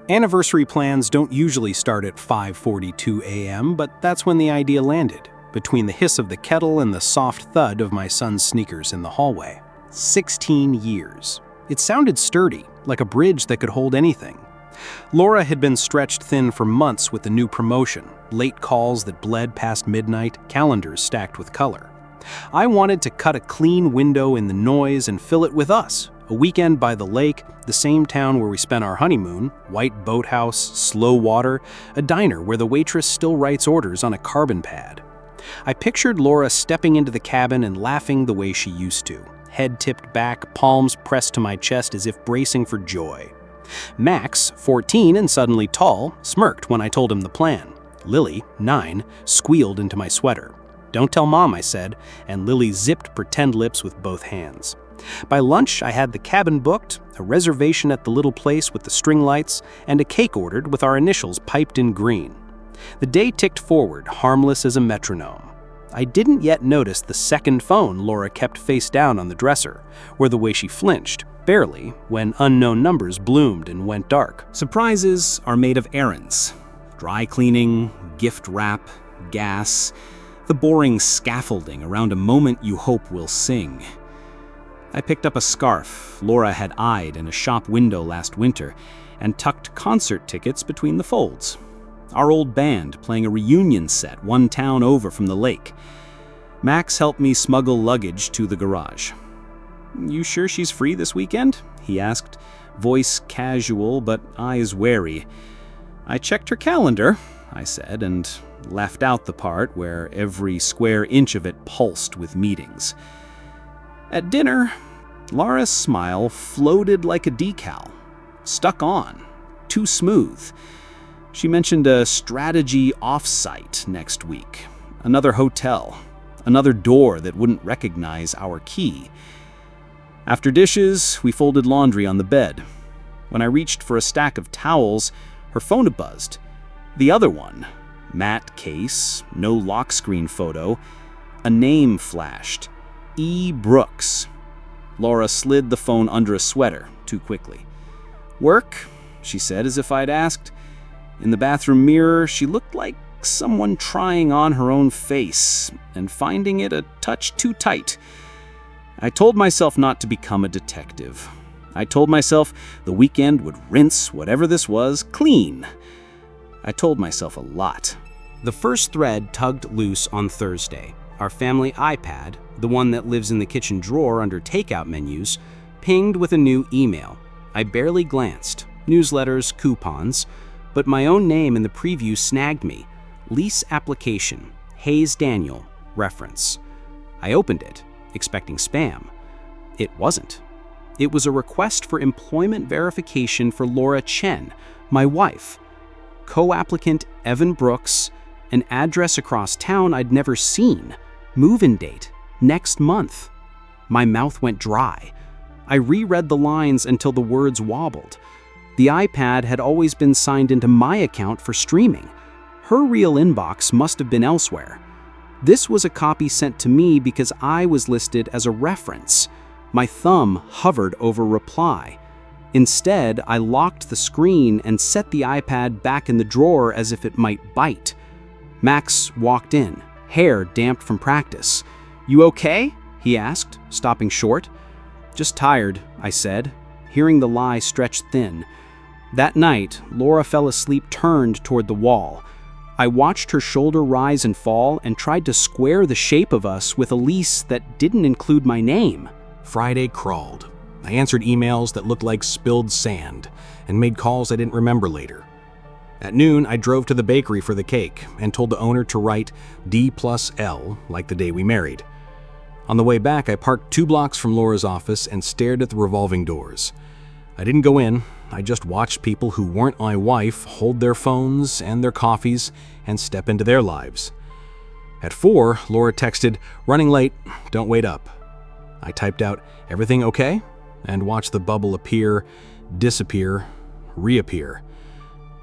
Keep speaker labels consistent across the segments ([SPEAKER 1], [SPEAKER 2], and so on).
[SPEAKER 1] Anniversary plans don't usually start at 5:42 a.m., but that's when the idea landed, between the hiss of the kettle and the soft thud of my son's sneakers in the hallway. 16 years. It sounded sturdy, like a bridge that could hold anything. Laura had been stretched thin for months with the new promotion, late calls that bled past midnight, calendars stacked with color. I wanted to cut a clean window in the noise and fill it with us. A weekend by the lake, the same town where we spent our honeymoon, white boathouse, slow water, a diner where the waitress still writes orders on a carbon pad. I pictured Laura stepping into the cabin and laughing the way she used to, head tipped back, palms pressed to my chest as if bracing for joy. Max, 14 and suddenly tall, smirked when I told him the plan. Lily, 9, squealed into my sweater. "Don't tell Mom," I said, and Lily zipped pretend lips with both hands. By lunch, I had the cabin booked, a reservation at the little place with the string lights, and a cake ordered with our initials piped in green. The day ticked forward, harmless as a metronome. I didn't yet notice the second phone Laura kept face down on the dresser, or the way she flinched, barely, when unknown numbers bloomed and went dark.
[SPEAKER 2] Surprises are made of errands. Dry cleaning, gift wrap, gas, the boring scaffolding around a moment you hope will sing. I picked up a scarf Laura had eyed in a shop window last winter and tucked concert tickets between the folds. Our old band playing a reunion set one town over from the lake. Max helped me smuggle luggage to the garage. "You sure she's free this weekend?" he asked, voice casual but eyes wary. "I checked her calendar," I said, and left out the part where every square inch of it pulsed with meetings. At dinner, Laura's smile floated like a decal, stuck on, too smooth. She mentioned a strategy off-site next week, another hotel, another door that wouldn't recognize our key. After dishes, we folded laundry on the bed. When I reached for a stack of towels, her phone buzzed. The other one, matte case, no lock screen photo, a name flashed. E. Brooks. Laura slid the phone under a sweater too quickly. "Work?" she said, as if I'd asked. In the bathroom mirror, she looked like someone trying on her own face and finding it a touch too tight. I told myself not to become a detective. I told myself the weekend would rinse whatever this was clean. I told myself a lot.
[SPEAKER 1] The first thread tugged loose on Thursday. Our family iPad, the one that lives in the kitchen drawer under takeout menus, pinged with a new email. I barely glanced. Newsletters, coupons. But my own name in the preview snagged me. Lease application. Hayes Daniel. Reference. I opened it, expecting spam. It wasn't. It was a request for employment verification for Laura Chen, my wife. Co-applicant Evan Brooks, an address across town I'd never seen. Move-in date, next month. My mouth went dry. I reread the lines until the words wobbled. The iPad had always been signed into my account for streaming. Her real inbox must have been elsewhere. This was a copy sent to me because I was listed as a reference. My thumb hovered over reply. Instead, I locked the screen and set the iPad back in the drawer as if it might bite. Max walked in, hair damped from practice. "You okay?" he asked, stopping short. "Just tired," I said, hearing the lie stretched thin. That night, Laura fell asleep turned toward the wall. I watched her shoulder rise and fall and tried to square the shape of us with a lease that didn't include my name.
[SPEAKER 3] Friday crawled. I answered emails that looked like spilled sand and made calls I didn't remember later. At noon, I drove to the bakery for the cake and told the owner to write D+L like the day we married. On the way back, I parked 2 blocks from Laura's office and stared at the revolving doors. I didn't go in. I just watched people who weren't my wife hold their phones and their coffees and step into their lives. At 4, Laura texted, "Running late, don't wait up." I typed out, "Everything okay?" and watched the bubble appear, disappear, reappear.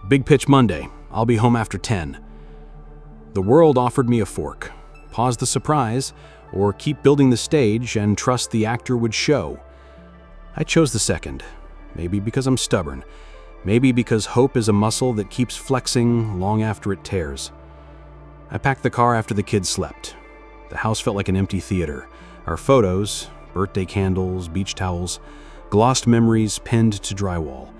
[SPEAKER 3] "Big pitch Monday. I'll be home after 10. The world offered me a fork. Pause the surprise, or keep building the stage and trust the actor would show. I chose the second, maybe because I'm stubborn, Maybe because hope is a muscle that keeps flexing long after it tears. I packed the car after the kids slept. The house felt like an empty theater. Our photos, birthday candles, beach towels, glossed memories pinned to drywall.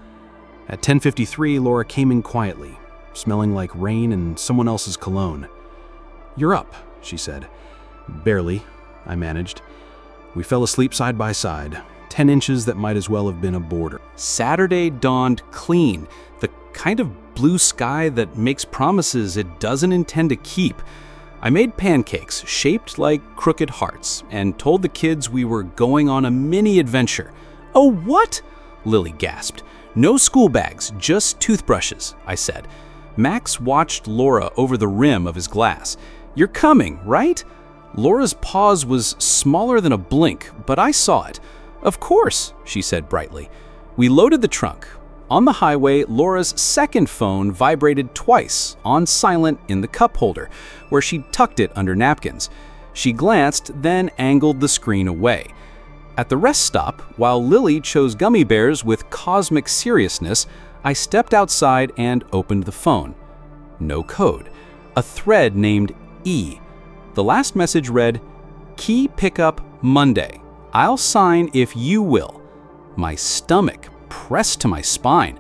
[SPEAKER 3] At 10:53, Laura came in quietly, smelling like rain and someone else's cologne. "You're up," she said. "Barely," I managed. We fell asleep side by side, 10 inches that might as well have been a border.
[SPEAKER 2] Saturday dawned clean, the kind of blue sky that makes promises it doesn't intend to keep. I made pancakes shaped like crooked hearts and told the kids we were going on a mini adventure. "Oh, what?" Lily gasped. "No school bags, just toothbrushes," I said. Max watched Laura over the rim of his glass. "You're coming, right?" Laura's pause was smaller than a blink, but I saw it. "Of course," she said brightly. We loaded the trunk. On the highway, Laura's second phone vibrated twice, on silent in the cup holder, where she tucked it under napkins. She glanced, then angled the screen away. At the rest stop, while Lily chose gummy bears with cosmic seriousness, I stepped outside and opened the phone. No code. A thread named E. The last message read, "Key pickup Monday. I'll sign if you will." My stomach pressed to my spine.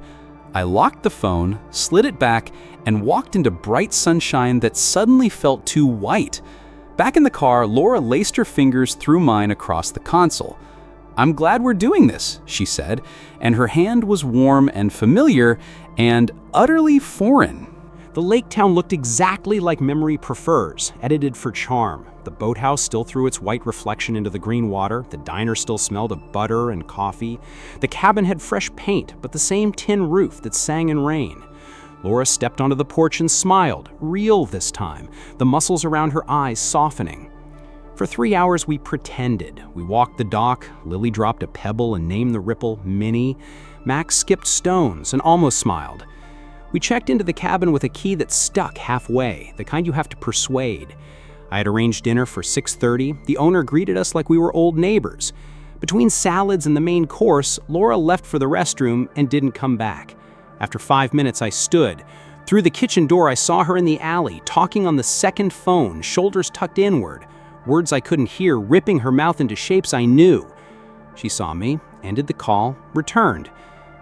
[SPEAKER 2] I locked the phone, slid it back, and walked into bright sunshine that suddenly felt too white. Back in the car, Laura laced her fingers through mine across the console. "I'm glad we're doing this," she said, and her hand was warm and familiar and utterly foreign.
[SPEAKER 1] The lake town looked exactly like memory prefers, edited for charm. The boathouse still threw its white reflection into the green water. The diner still smelled of butter and coffee. The cabin had fresh paint, but the same tin roof that sang in rain. Laura stepped onto the porch and smiled, real this time, the muscles around her eyes softening. For 3 hours, we pretended. We walked the dock. Lily dropped a pebble and named the ripple Minnie. Max skipped stones and almost smiled. We checked into the cabin with a key that stuck halfway, the kind you have to persuade. I had arranged dinner for 6:30. The owner greeted us like we were old neighbors. Between salads and the main course, Laura left for the restroom and didn't come back. After 5 minutes, I stood. Through the kitchen door, I saw her in the alley, talking on the second phone, shoulders tucked inward, words I couldn't hear ripping her mouth into shapes I knew. She saw me, ended the call, returned.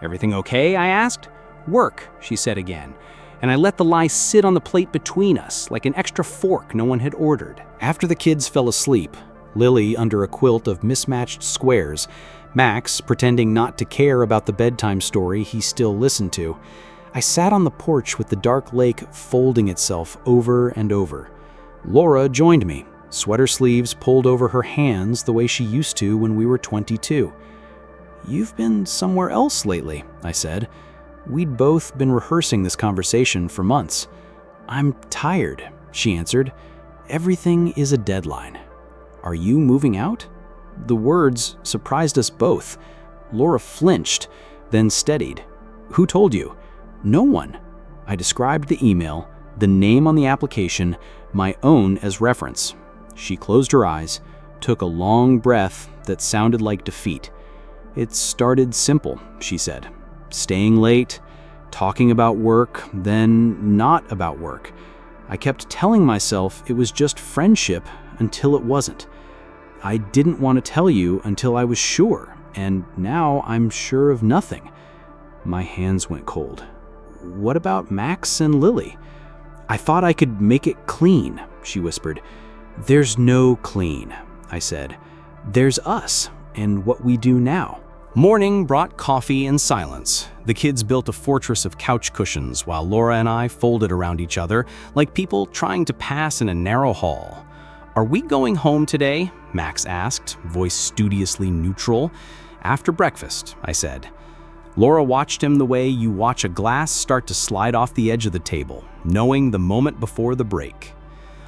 [SPEAKER 1] "Everything okay?" I asked. "Work," she said again, and I let the lie sit on the plate between us like an extra fork no one had ordered. After the kids fell asleep, Lily under a quilt of mismatched squares, Max pretending not to care about the bedtime story he still listened to, I sat on the porch with the dark lake folding itself over and over. Laura joined me, sweater sleeves pulled over her hands the way she used to when we were 22. "You've been somewhere else lately," I said. We'd both been rehearsing this conversation for months. "I'm tired," she answered. "Everything is a deadline." "Are you moving out?" The words surprised us both. Laura flinched, then steadied. "Who told you?" "No one." I described the email, the name on the application, my own as reference. She closed her eyes, took a long breath that sounded like defeat. "It started simple," she said. "Staying late, talking about work, then not about work. I kept telling myself it was just friendship until it wasn't. I didn't want to tell you until I was sure, and now I'm sure of nothing." My hands went cold. "What about Max and Lily?" "I thought I could make it clean," she whispered. "There's no clean," I said. "There's us and what we do now." Morning brought coffee and silence. The kids built a fortress of couch cushions while Laura and I folded around each other like people trying to pass in a narrow hall. "Are we going home today?" Max asked, voice studiously neutral. "After breakfast," I said. Laura watched him the way you watch a glass start to slide off the edge of the table, knowing the moment before the break.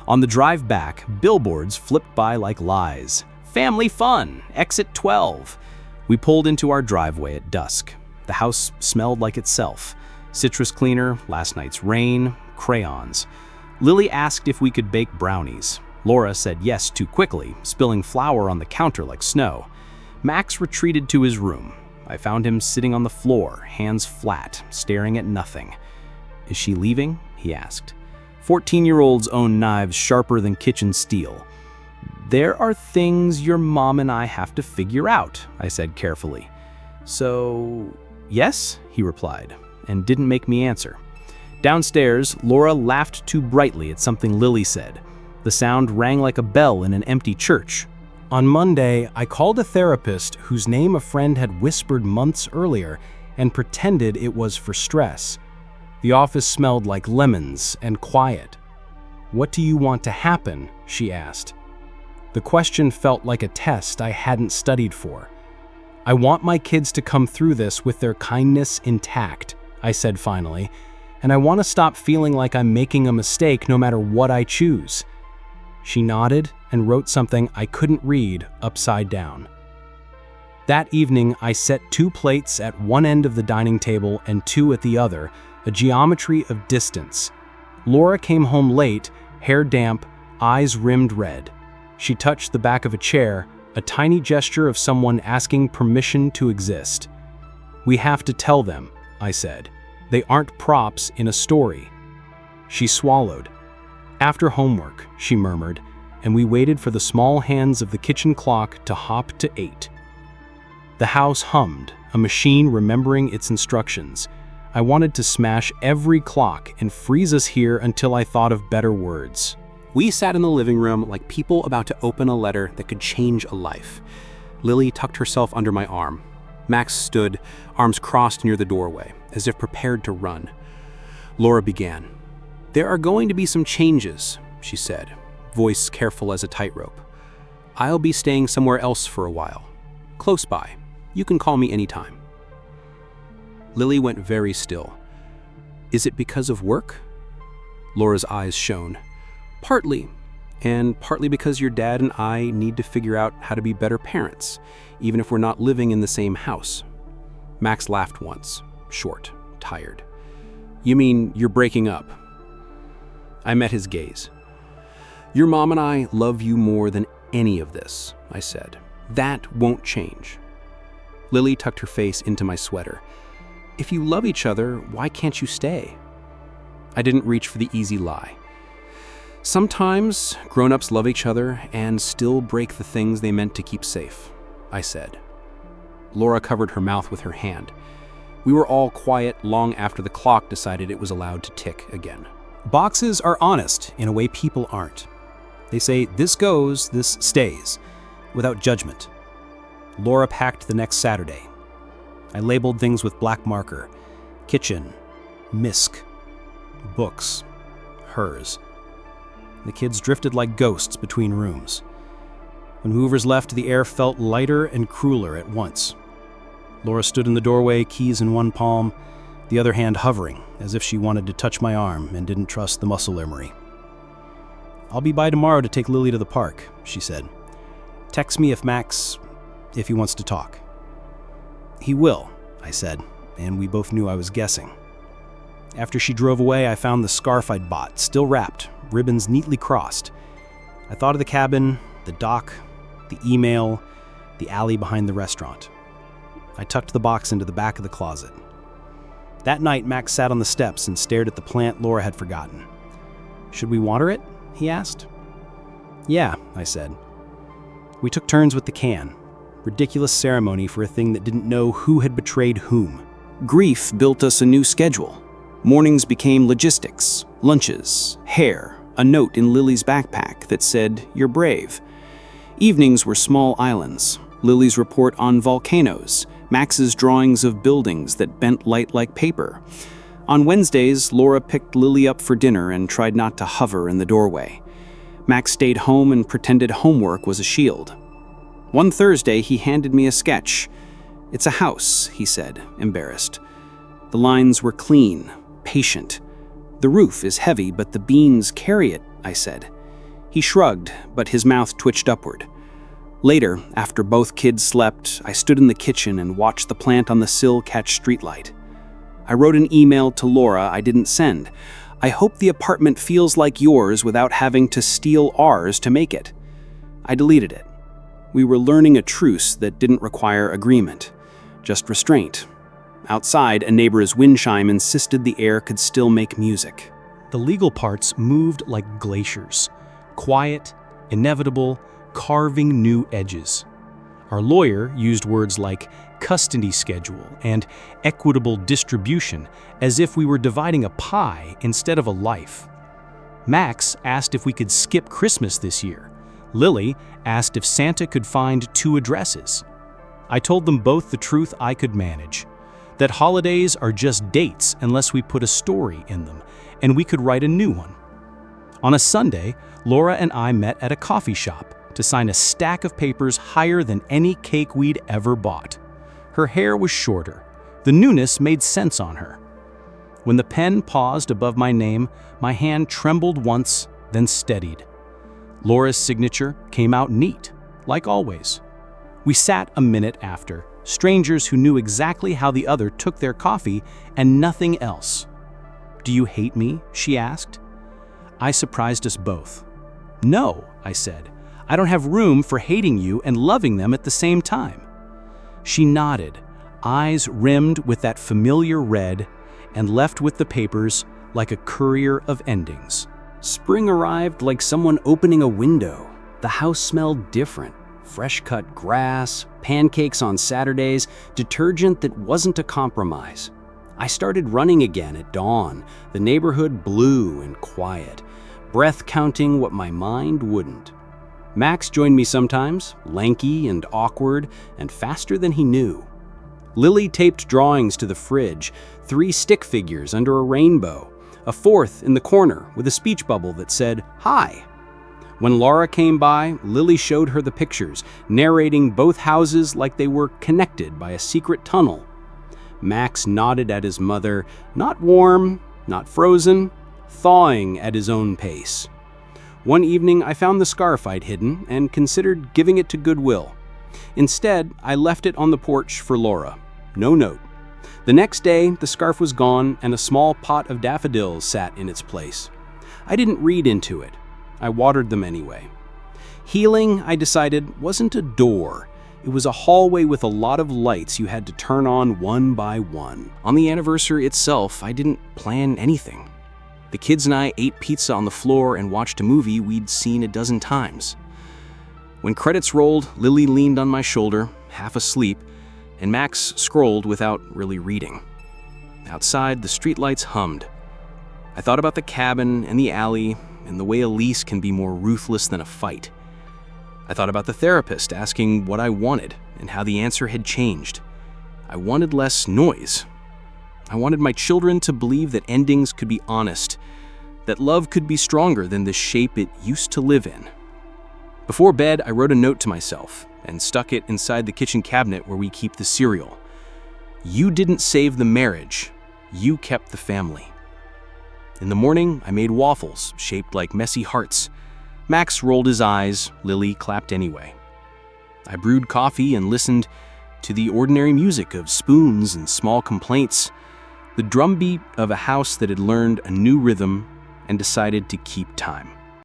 [SPEAKER 1] On the drive back, billboards flipped by like lies. "Family fun, exit 12. We pulled into our driveway at dusk. The house smelled like itself. Citrus cleaner, last night's rain, crayons. Lily asked if we could bake brownies. Laura said yes too quickly, spilling flour on the counter like snow. Max retreated to his room. I found him sitting on the floor, hands flat, staring at nothing. "Is she leaving?" he asked. 14-year-olds own knives sharper than kitchen steel. "There are things your mom and I have to figure out," I said carefully. "So, yes," he replied, and didn't make me answer. Downstairs, Laura laughed too brightly at something Lily said. The sound rang like a bell in an empty church. On Monday, I called a therapist whose name a friend had whispered months earlier and pretended it was for stress. The office smelled like lemons and quiet. "What do you want to happen?" she asked. The question felt like a test I hadn't studied for. "I want my kids to come through this with their kindness intact," I said finally, "and I want to stop feeling like I'm making a mistake no matter what I choose." She nodded and wrote something I couldn't read upside down. That evening, I set 2 plates at one end of the dining table and 2 at the other, a geometry of distance. Laura came home late, hair damp, eyes rimmed red. She touched the back of a chair, a tiny gesture of someone asking permission to exist. "We have to tell them," I said. "They aren't props in a story." She swallowed. "After homework," she murmured, and we waited for the small hands of the kitchen clock to hop to 8. The house hummed, a machine remembering its instructions. I wanted to smash every clock and freeze us here until I thought of better words. We sat in the living room like people about to open a letter that could change a life. Lily tucked herself under my arm. Max stood, arms crossed near the doorway, as if prepared to run. Laura began. "There are going to be some changes," she said, voice careful as a tightrope. "I'll be staying somewhere else for a while. Close by. You can call me anytime." Lily went very still. "Is it because of work?" Laura's eyes shone. "Partly, and partly because your dad and I need to figure out how to be better parents, even if we're not living in the same house." Max laughed once, short, tired. "You mean you're breaking up?" I met his gaze. "Your mom and I love you more than any of this," I said. "That won't change." Lily tucked her face into my sweater. "If you love each other, why can't you stay?" I didn't reach for the easy lie. "Sometimes grown-ups love each other and still break the things they meant to keep safe," I said. Laura covered her mouth with her hand. We were all quiet long after the clock decided it was allowed to tick again. Boxes are honest in a way people aren't. They say, "This goes, this stays," without judgment. Laura packed the next Saturday. I labeled things with black marker. Kitchen, misc, books, hers. The kids drifted like ghosts between rooms. When movers left, the air felt lighter and crueler at once. Laura stood in the doorway, keys in one palm, the other hand hovering, as if she wanted to touch my arm and didn't trust the muscle memory. "I'll be by tomorrow to take Lily to the park," she said. "Text me if he wants to talk." "He will," I said, and we both knew I was guessing. After she drove away, I found the scarf I'd bought, still wrapped, ribbons neatly crossed. I thought of the cabin, the dock, the email, the alley behind the restaurant. I tucked the box into the back of the closet. That night, Max sat on the steps and stared at the plant Laura had forgotten. "Should we water it?" he asked. "Yeah," I said. We took turns with the can. Ridiculous ceremony for a thing that didn't know who had betrayed whom. Grief built us a new schedule. Mornings became logistics, lunches, hair, a note in Lily's backpack that said, "You're brave." Evenings were small islands, Lily's report on volcanoes, Max's drawings of buildings that bent light like paper. On Wednesdays, Laura picked Lily up for dinner and tried not to hover in the doorway. Max stayed home and pretended homework was a shield. One Thursday, he handed me a sketch. "It's a house," he said, embarrassed. The lines were clean, patient. "The roof is heavy, but the beams carry it," I said. He shrugged, but his mouth twitched upward. Later, after both kids slept, I stood in the kitchen and watched the plant on the sill catch streetlight. I wrote an email to Laura I didn't send. "I hope the apartment feels like yours without having to steal ours to make it." I deleted it. We were learning a truce that didn't require agreement. just restraint. Outside, a neighbor's wind chime insisted the air could still make music.
[SPEAKER 2] The legal parts moved like glaciers, quiet, inevitable, carving new edges. Our lawyer used words like custody schedule and equitable distribution as if we were dividing a pie instead of a life. Max asked if we could skip Christmas this year. Lily asked if Santa could find 2 addresses. I told them both the truth I could manage, that holidays are just dates unless we put a story in them, and we could write a new one. On a Sunday, Laura and I met at a coffee shop to sign a stack of papers higher than any cake we'd ever bought. Her hair was shorter. The newness made sense on her. When the pen paused above my name, my hand trembled once, then steadied. Laura's signature came out neat, like always. We sat a minute after, strangers who knew exactly how the other took their coffee and nothing else. "Do you hate me?" she asked. I surprised us both. "No," I said. "I don't have room for hating you and loving them at the same time." She nodded, eyes rimmed with that familiar red, and left with the papers like a courier of endings.
[SPEAKER 1] Spring arrived like someone opening a window. The house smelled different. Fresh-cut grass, pancakes on Saturdays, detergent that wasn't a compromise. I started running again at dawn, the neighborhood blue and quiet, breath counting what my mind wouldn't. Max joined me sometimes, lanky and awkward and faster than he knew. Lily taped drawings to the fridge, 3 stick figures under a rainbow, a 4th in the corner with a speech bubble that said, "Hi." When Laura came by, Lily showed her the pictures, narrating both houses like they were connected by a secret tunnel. Max nodded at his mother, not warm, not frozen, thawing at his own pace. One evening, I found the scarf I'd hidden and considered giving it to Goodwill. Instead, I left it on the porch for Laura. No note. The next day, the scarf was gone and a small pot of daffodils sat in its place. I didn't read into it. I watered them anyway. Healing, I decided, wasn't a door. It was a hallway with a lot of lights you had to turn on one by one. On the anniversary itself, I didn't plan anything. The kids and I ate pizza on the floor and watched a movie we'd seen a dozen times. When credits rolled, Lily leaned on my shoulder, half asleep, and Max scrolled without really reading. Outside, the streetlights hummed. I thought about the cabin and the alley and the way a lease can be more ruthless than a fight. I thought about the therapist asking what I wanted and how the answer had changed. I wanted less noise. I wanted my children to believe that endings could be honest, that love could be stronger than the shape it used to live in. Before bed, I wrote a note to myself and stuck it inside the kitchen cabinet where we keep the cereal. "You didn't save the marriage. You kept the family." In the morning, I made waffles shaped like messy hearts. Max rolled his eyes, Lily clapped anyway. I brewed coffee and listened to the ordinary music of spoons and small complaints, the drumbeat of a house that had learned a new rhythm and decided to keep time.